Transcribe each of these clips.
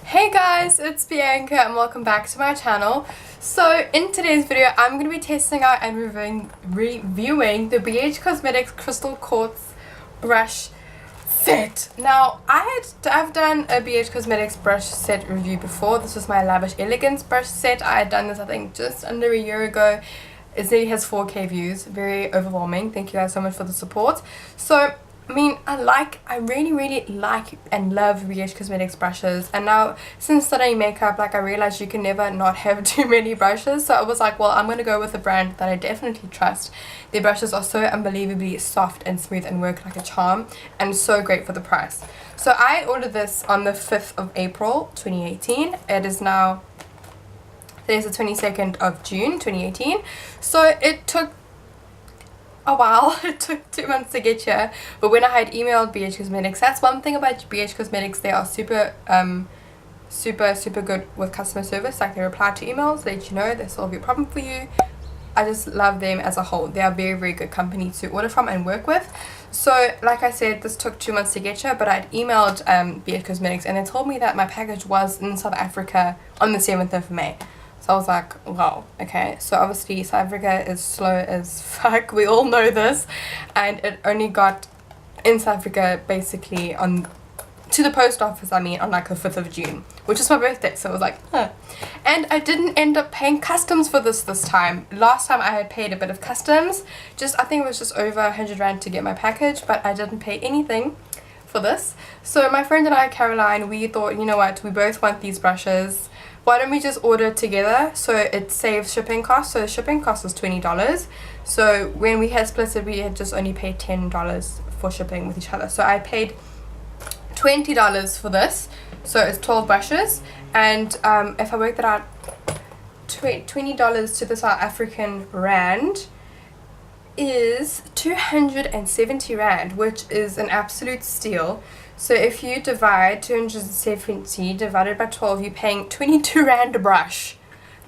Hey guys, it's Bianca and welcome back to my channel. So in today's video I'm going to be testing out and reviewing the BH Cosmetics Crystal Quartz brush set. Now I've done a BH Cosmetics brush set review before. This was my Lavish Elegance brush set. I had done this I think just under a year ago. It nearly has 4K views. Very overwhelming. Thank you guys so much for the support. So I mean, I really like and love BH Cosmetics brushes, and now since studying makeup, like I realized you can never not have too many brushes, so I was like, well, I'm gonna go with a brand that I definitely trust. Their brushes are so unbelievably soft and smooth and work like a charm, and so great for the price. So I ordered this on the 5th of April 2018. It is now, today's the 22nd of June 2018, so it took a while. It took 2 months to get here, but when I had emailed BH Cosmetics, that's one thing about BH Cosmetics, they are super good with customer service. Like, they reply to emails, let you know, they solve your problem for you. I just love them as a whole. They are a very good company to order from and work with. So like I said, this took 2 months to get here, but I'd emailed BH Cosmetics and they told me that my package was in South Africa on the 7th of May. So I was like, wow, okay. So obviously South Africa is slow as fuck, we all know this, and it only got in South Africa basically to the post office, I mean, on like the 5th of June, which is my birthday. So I was like, huh. And I didn't end up paying customs for this time. Last time I had paid a bit of customs, I think it was just over 100 rand to get my package, but I didn't pay anything for this. So my friend and I, Caroline, we thought, you know what, we both want these brushes. Why don't we just order it together so it saves shipping costs? So the shipping cost was $20. So when we had split it, we had just only paid $10 for shipping with each other. So I paid $20 for this. So it's 12 brushes. And if I work that out, $20 to the South African rand is 270 rand, which is an absolute steal. So if you divide 270 divided by 12, you're paying 22 rand a brush.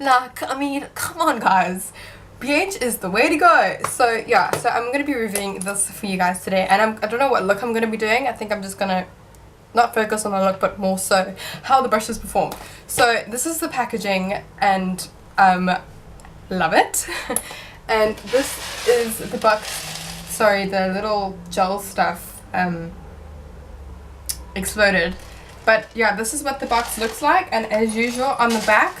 Like, I mean, come on guys, BH is the way to go. So yeah, so I'm going to be reviewing this for you guys today, and I don't know what look I'm going to be doing. I think I'm just going to not focus on the look, but more so how the brushes perform. So this is the packaging, and love it. And this is the box, sorry, the little gel stuff exploded, but yeah, this is what the box looks like. And as usual, on the back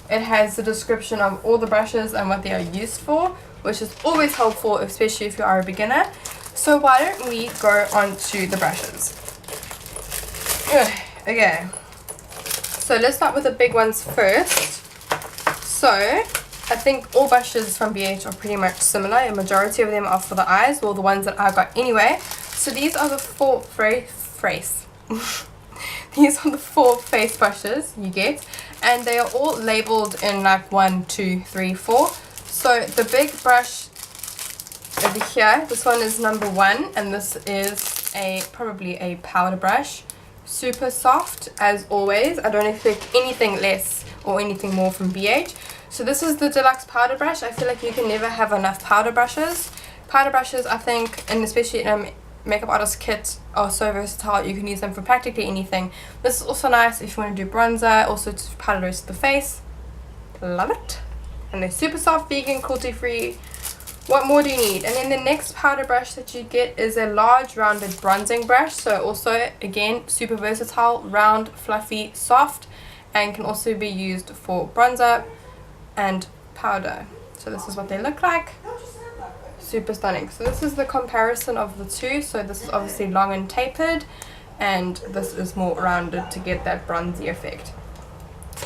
it has the description of all the brushes and what they are used for, which is always helpful, especially if you are a beginner. So why don't we go on to the brushes. Okay, so let's start with the big ones first. So I think all brushes from BH are pretty much similar. A majority of them are for the eyes, well, the ones that I got anyway. So these are the four these are the 4 face brushes you get, and they are all labeled in like 1, 2, 3, 4. So the big brush over here, this one is number 1, and this is probably a powder brush. Super soft as always. I don't expect anything less or anything more from BH. So this is the deluxe powder brush. I feel like you can never have enough powder brushes. Powder brushes, I think, and especially makeup artist kits, are so versatile. You can use them for practically anything. This is also nice if you want to do bronzer, also to powder rest the face. Love it. And they're super soft, vegan, cruelty free. What more do you need? And then the next powder brush that you get is a large rounded bronzing brush. So also, again, super versatile, round, fluffy, soft, and can also be used for bronzer and powder. So this is what they look like. Super stunning. So this is the comparison of the two. So this is obviously long and tapered, and this is more rounded to get that bronzy effect.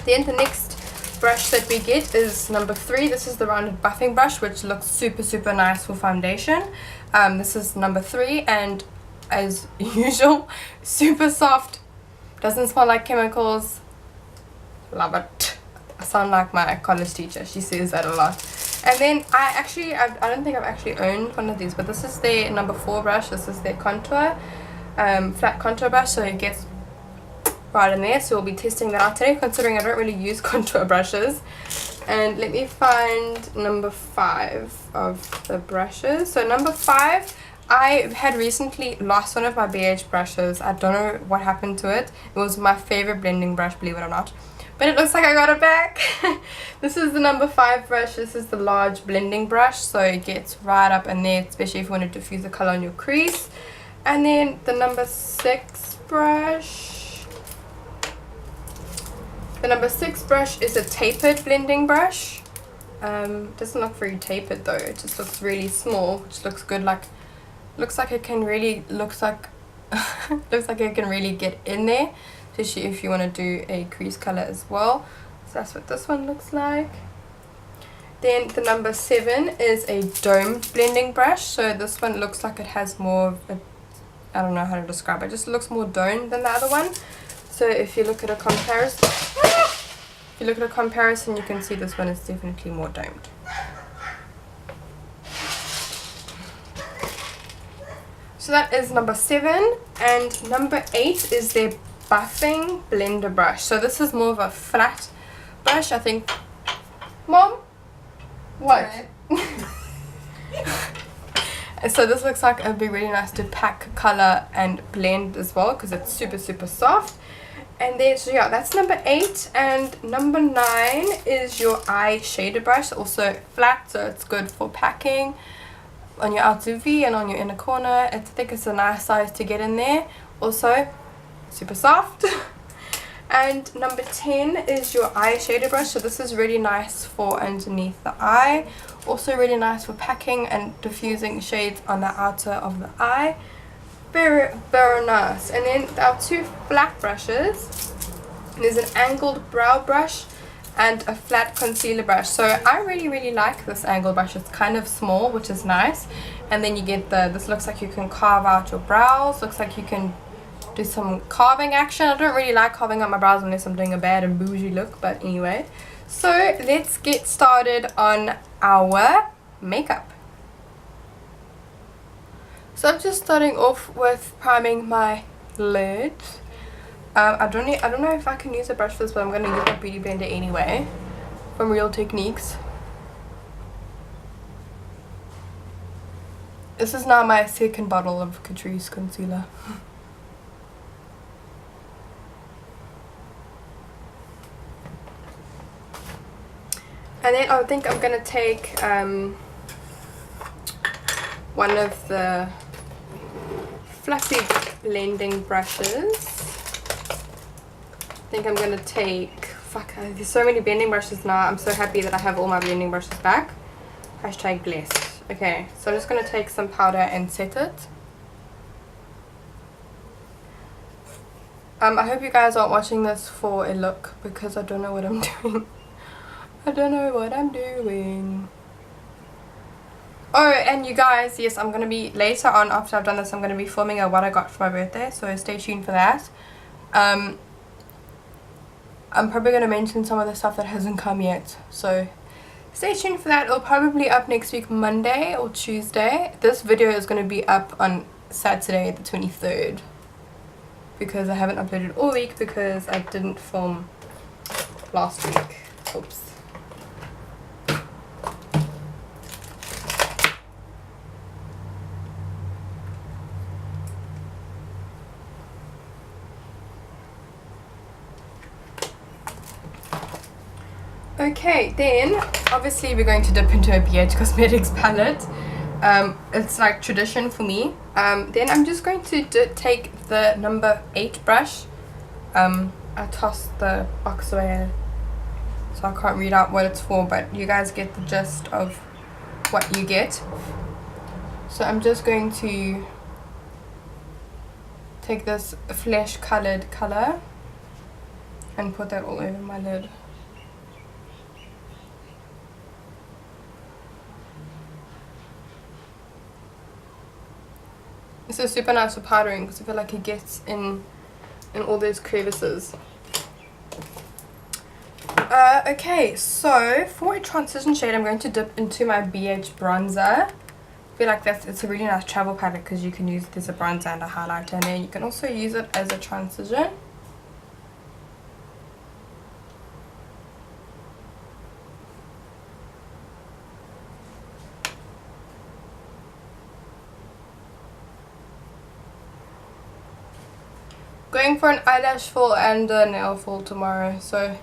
Then the next brush that we get is number 3. This is the rounded buffing brush, which looks super nice for foundation. This is number 3, and as usual, super soft, doesn't smell like chemicals. Love it. I sound like my college teacher, she says that a lot. And then I don't think I've actually owned one of these, but this is their number 4 brush. This is their contour, flat contour brush, so it gets right in there. So we'll be testing that out today, considering I don't really use contour brushes. And let me find number 5 of the brushes. So number 5, I had recently lost one of my BH brushes. I don't know what happened to it. It was my favorite blending brush, believe it or not. But it looks like I got it back. This is the number 5 brush. This is the large blending brush, so it gets right up in there, especially if you want to diffuse the color on your crease. And then the number 6 brush. The number 6 brush is a tapered blending brush. Doesn't look very tapered though. It just looks really small, which looks good. Like, looks like it can really looks like it can really get in there, especially if you want to do a crease color as well. So that's what this one looks like. Then the number 7 is a domed blending brush. So this one looks like it has more of a, I don't know how to describe it, just looks more domed than the other one. So if you look at a comparison, you can see this one is definitely more domed. So that is number 7, and number 8 is their buffing blender brush. So this is more of a flat brush, I think. Mom? What? So this looks like it would be really nice to pack color and blend as well, because it's super soft. And then, so yeah, that's number 8. And number 9 is your eye shader brush, also flat, so it's good for packing on your outer V and on your inner corner. I think it's a nice size to get in there. Also super soft. And number 10 is your eye shader brush. So this is really nice for underneath the eye. Also really nice for packing and diffusing shades on the outer of the eye. Very nice. And then there are 2 flat brushes. There's an angled brow brush and a flat concealer brush. So I really like this angled brush. It's kind of small, which is nice. And then you get this looks like you can carve out your brows. Looks like you can do some carving action. I don't really like carving out my brows unless I'm doing a bad and bougie look, but anyway. So let's get started on our makeup. So I'm just starting off with priming my lid. I don't know if I can use a brush for this, but I'm going to use my beauty blender anyway from Real Techniques. This is now my 2nd bottle of Catrice concealer. And then I think I'm going to take one of the fluffy blending brushes. I think I'm going to take, there's so many blending brushes now. I'm so happy that I have all my blending brushes back. Hashtag blessed. Okay, so I'm just going to take some powder and set it. I hope you guys aren't watching this for a look, because I don't know what I'm doing. I don't know what I'm doing. Oh, and you guys, yes, I'm going to be, later on after I've done this, I'm going to be filming a what I got for my birthday, so stay tuned for that. I'm probably going to mention some of the stuff that hasn't come yet, so stay tuned for that. It'll probably be up next week, Monday or Tuesday. This video is going to be up on Saturday the 23rd, because I haven't uploaded all week because I didn't film last week. Oops. Okay, then obviously we're going to dip into a BH Cosmetics palette. It's like tradition for me. Then I'm just going to take the number 8 brush. I tossed the box away, so I can't read out what it's for, but you guys get the gist of what you get. So I'm just going to take this flesh colored color and put that all over my lid. This is super nice for powdering because I feel like it gets in all those crevices. Okay, so for a transition shade, I'm going to dip into my BH bronzer. I feel like it's a really nice travel palette because you can use it as a bronzer and a highlighter, and then you can also use it as a transition. Going for an eyelash fall and a nail fall tomorrow, so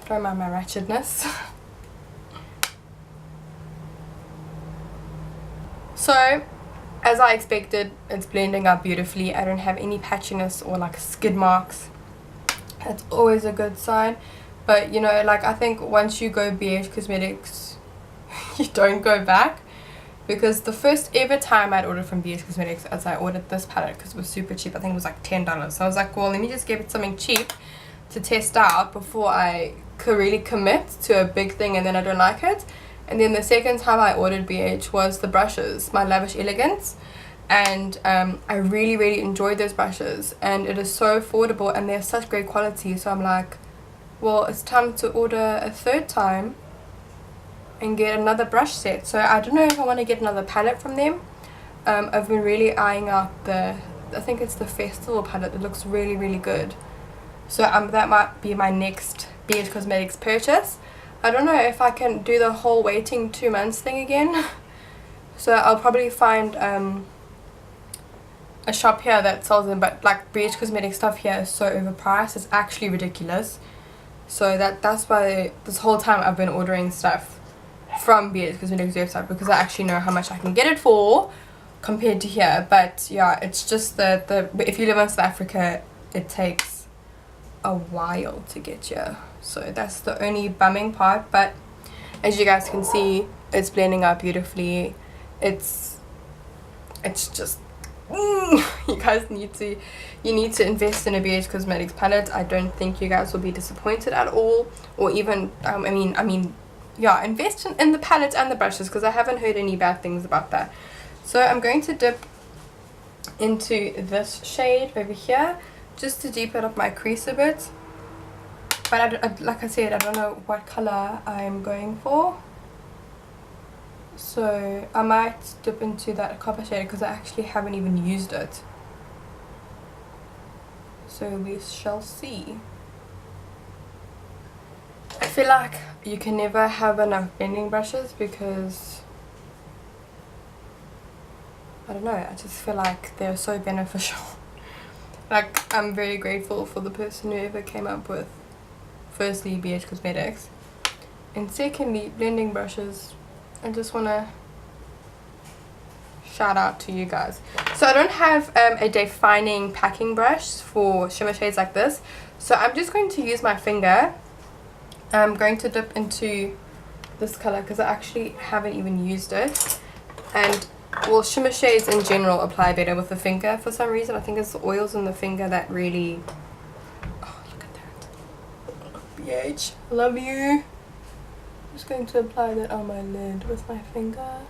don't mind my ratchetness. So, as I expected, it's blending up beautifully. I don't have any patchiness or like skid marks. That's always a good sign. But you know, like, I think once you go BH Cosmetics, you don't go back. Because the first ever time I'd ordered from BH Cosmetics, as I ordered this palette because it was super cheap. I think it was like $10. So I was like, well, let me just give it something cheap to test out before I could really commit to a big thing and then I don't like it. And then the second time I ordered BH was the brushes, my Lavish Elegance. And I really enjoyed those brushes. And it is so affordable and they're such great quality. So I'm like, well, it's time to order a third time and get another brush set. So I don't know if I want to get another palette from them. I've been really eyeing out the, I think it's the Festival palette. It looks really good. So that might be my next BH Cosmetics purchase. I don't know if I can do the whole waiting 2 months thing again. So I'll probably find a shop here that sells them, but like BH Cosmetics stuff here is so overpriced. It's actually ridiculous. So that's why this whole time I've been ordering stuff from BH Cosmetics website, because I actually know how much I can get it for compared to here. But yeah, it's just the if you live in South Africa, it takes a while to get here. So that's the only bumming part. But as you guys can see, it's blending out beautifully. It's just you guys need to invest in a BH Cosmetics palette. I don't think you guys will be disappointed at all, or even I mean yeah, invest in the palette and the brushes, because I haven't heard any bad things about that. So I'm going to dip into this shade over here just to deepen up my crease a bit. But like I said, I don't know what color I'm going for. So I might dip into that copper shade because I actually haven't even used it. So we shall see. I feel like you can never have enough blending brushes because, I don't know, I just feel like they're so beneficial. Like, I'm very grateful for the person who ever came up with, firstly, BH Cosmetics, and secondly, blending brushes. I just want to shout out to you guys. So I don't have a defining packing brush for shimmer shades like this, so I'm just going to use my finger. I'm going to dip into this color because I actually haven't even used it. And well, shimmer shades in general apply better with the finger for some reason. I think it's the oils in the finger that really, oh, look at that. BH, I love you. I'm just going to apply that on my lid with my finger.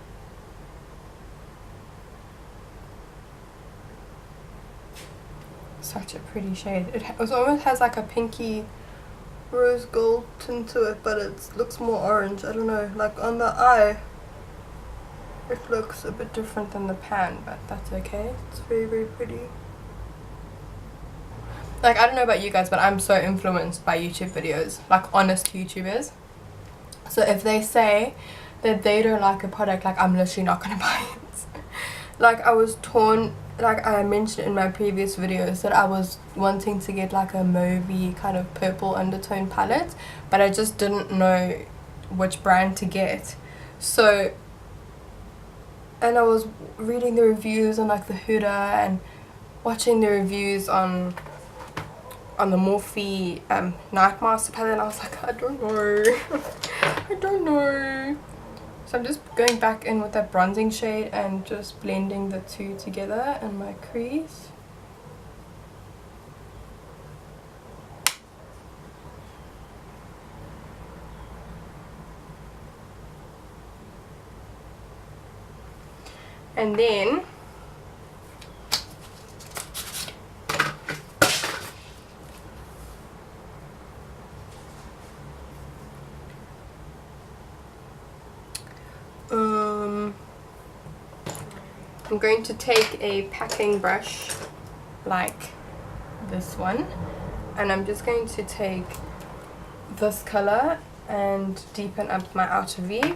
Such a pretty shade. It almost has like a pinky rose gold tint to it, but it looks more orange. I don't know, like on the eye it looks a bit different than the pan, but that's okay. It's very pretty. Like, I don't know about you guys, but I'm so influenced by YouTube videos, like honest YouTubers. So if they say that they don't like a product, like, I'm literally not gonna buy it. Like, I was torn, like I mentioned in my previous videos, that I was wanting to get like a mauvey kind of purple undertone palette, but I just didn't know which brand to get. So, and I was reading the reviews on like the Huda and watching the reviews on the Morphe Night Master palette, and I was like, I don't know. I don't know. So I'm just going back in with that bronzing shade and just blending the two together in my crease. And then I'm going to take a packing brush like this one, and I'm just going to take this color and deepen up my outer V.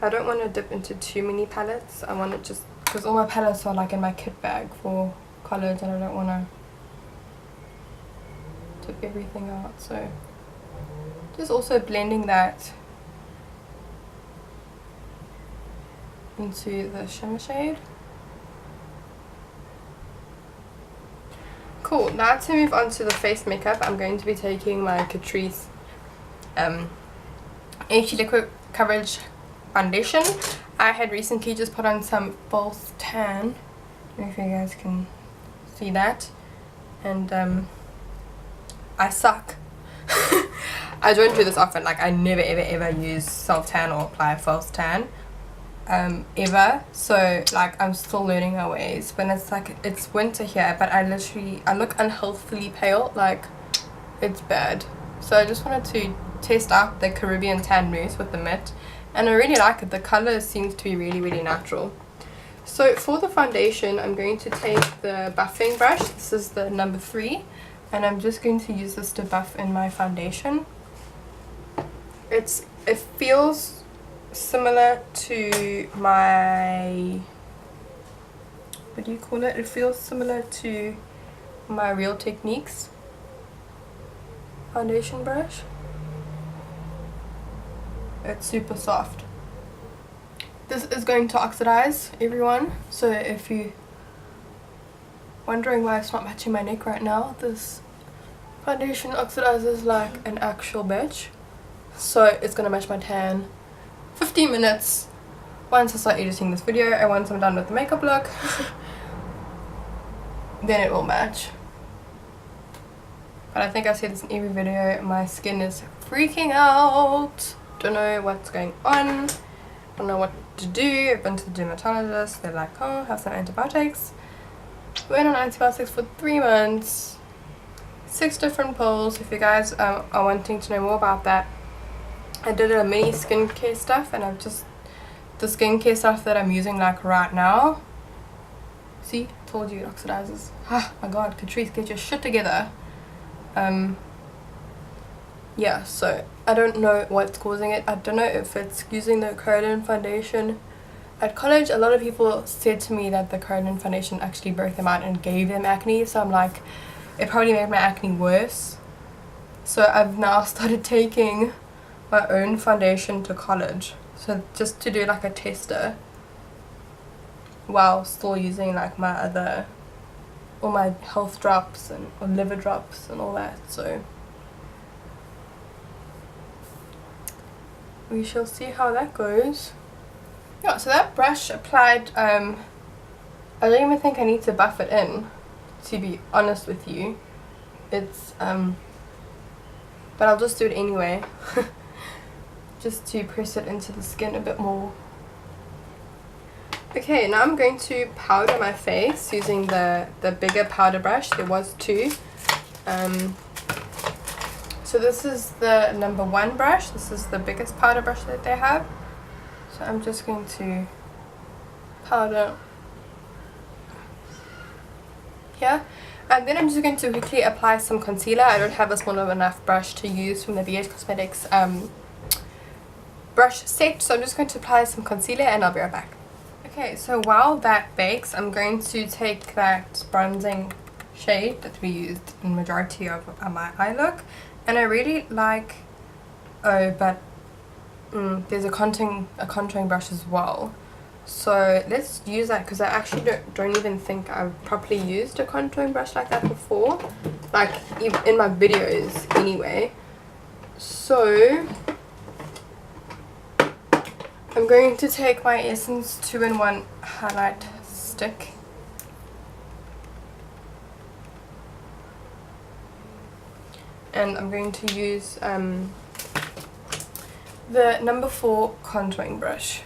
I don't want to dip into too many palettes. I want to just, because all my palettes are like in my kit bag for college, and I don't want to to everything out. So just also blending that into the shimmer shade. Cool, now to move on to the face makeup, I'm going to be taking my QUARTZ HD Liquid Coverage Foundation. I had recently just put on some false tan. I don't know if you guys can see that. And I suck. I don't do this often. Like, I never ever use self tan or apply false tan ever. So like, I'm still learning my ways. But it's like, it's winter here, but I look unhealthily pale. Like, it's bad. So I just wanted to test out the Caribbean Tan Mousse with the mitt, and I really like it. The color seems to be really natural. So for the foundation, I'm going to take the buffing brush. This is the number 3, and I'm just going to use this to buff in my foundation. It feels similar to my, what do you call it? It feels similar to my Real Techniques foundation brush. It's super soft. This is going to oxidize, everyone. So if you're wondering why it's not matching my neck right now, this foundation oxidizes like an actual bitch. So it's gonna match my tan 15 minutes once I start editing this video, and once I'm done with the makeup look, then it will match. But I think I said this in every video, my skin is freaking out. Don't know what's going on. Don't know what to do. I've been to the dermatologist. They're like, oh, have some antibiotics. Went on antibiotics for 3 months. 6 different pills. If you guys are wanting to know more about that, I did a mini skincare stuff, and I've just, the skincare stuff that I'm using like right now. See, told you it oxidizes. Ah, my god, Catrice, get your shit together. Yeah, so I don't know what's causing it. I don't know if it's using the Korean foundation. At college, a lot of people said to me that the Korean foundation actually broke them out and gave them acne. So I'm like, it probably made my acne worse. So I've now started taking my own foundation to college. So just to do like a tester while still using like my other, all my health drops and or liver drops and all that. So we shall see how that goes. Yeah, so that brush applied, I don't even think I need to buff it in, to be honest with you. It's but I'll just do it anyway. Just to press it into the skin a bit more. Okay, now I'm going to powder my face using the bigger powder brush. There was 2. So this is the number 1 brush. This is the biggest powder brush that they have. So I'm just going to powder here. And then I'm just going to quickly apply some concealer. I don't have a small enough brush to use from the BH Cosmetics brush set. So I'm just going to apply some concealer and I'll be right back. Okay, so while that bakes, I'm going to take that bronzing shade that we used in majority of my eye look. And I really like, there's a contouring brush as well. So let's use that, because I actually don't even think I've properly used a contouring brush like that before. Like, in my videos anyway. So I'm going to take my Essence 2-in-1 highlight stick. And I'm going to use the number 4 contouring brush.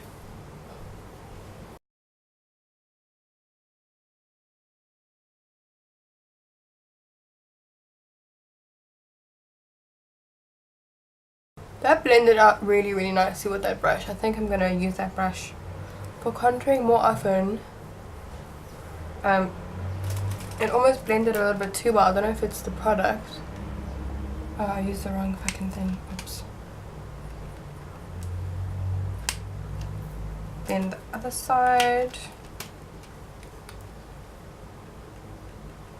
That blended out really nicely with that brush. I think I'm going to use that brush for contouring more often. It almost blended a little bit too well. I don't know if it's the product. Oh, I used the wrong fucking thing. Oops. Then the other side.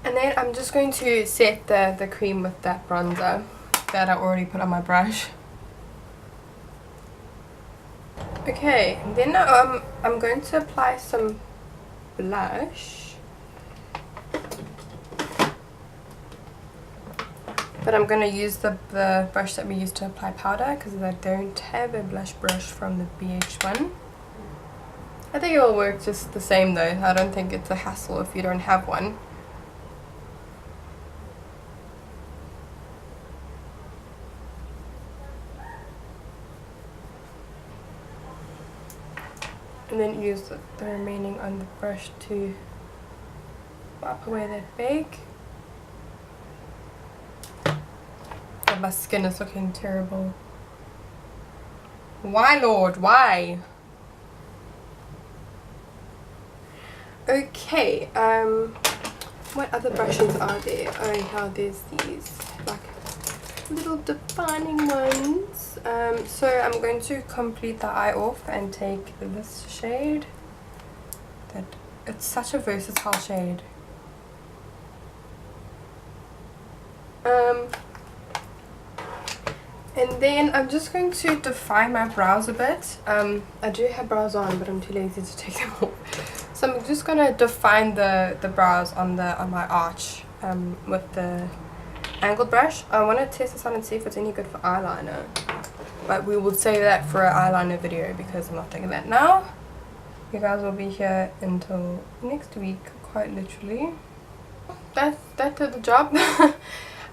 And then I'm just going to set the cream with that bronzer that I already put on my brush. Okay, and then I'm going to apply some blush. But I'm going to use the brush that we used to apply powder because I don't have a blush brush from the BH1. I think it will work just the same though. I don't think it's a hassle if you don't have one. And then use the remaining on the brush to wipe away that bake. God, my skin is looking terrible. Why, Lord? Why? Okay, what other brushes are there? Oh, now there's these like little defining ones. So I'm going to complete the eye off and take this shade. It's such a versatile shade. And then I'm just going to define my brows a bit. I do have brows on, but I'm too lazy to take them off. So I'm just going to define the brows on my arch with the angled brush. I want to test this out and see if it's any good for eyeliner. But we will save that for an eyeliner video because I'm not doing that now. You guys will be here until next week, quite literally. That did the job.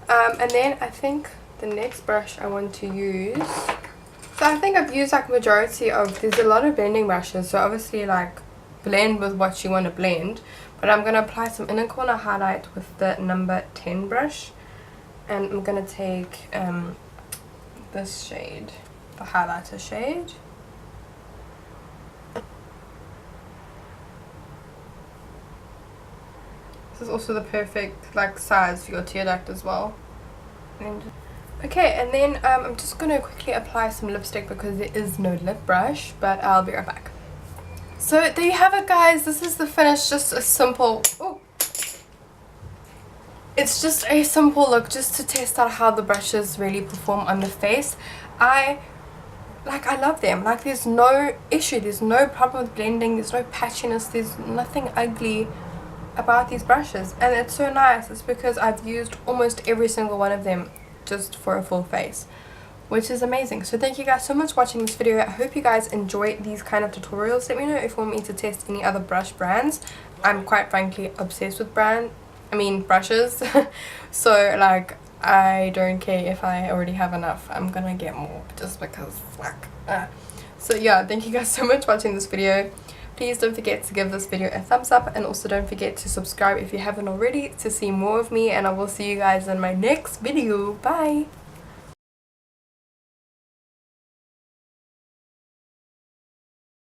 And then I think the next brush I want to use, so I think I've used like majority of, there's a lot of blending brushes, so obviously like blend with what you want to blend, but I'm going to apply some inner corner highlight with the number 10 brush, and I'm going to take this shade, the highlighter shade. This is also the perfect like size for your tear duct as well. Okay, and then I'm just going to quickly apply some lipstick because there is no lip brush, but I'll be right back. So there you have it, guys. This is the finish. Just a simple, it's just a simple look just to test out how the brushes really perform on the face. I love them. Like, there's no issue, there's no problem with blending, there's no patchiness, there's nothing ugly about these brushes, and it's so nice. It's because I've used almost every single one of them just for a full face, which is amazing. So thank you guys so much for watching this video. I hope you guys enjoy these kind of tutorials. Let me know if you want me to test any other brush brands. I'm quite frankly obsessed with brushes. So like, I don't care if I already have enough. I'm gonna get more just because So yeah, thank you guys so much for watching this video. Please don't forget to give this video a thumbs up, and also don't forget to subscribe if you haven't already to see more of me, and I will see you guys in my next video. Bye!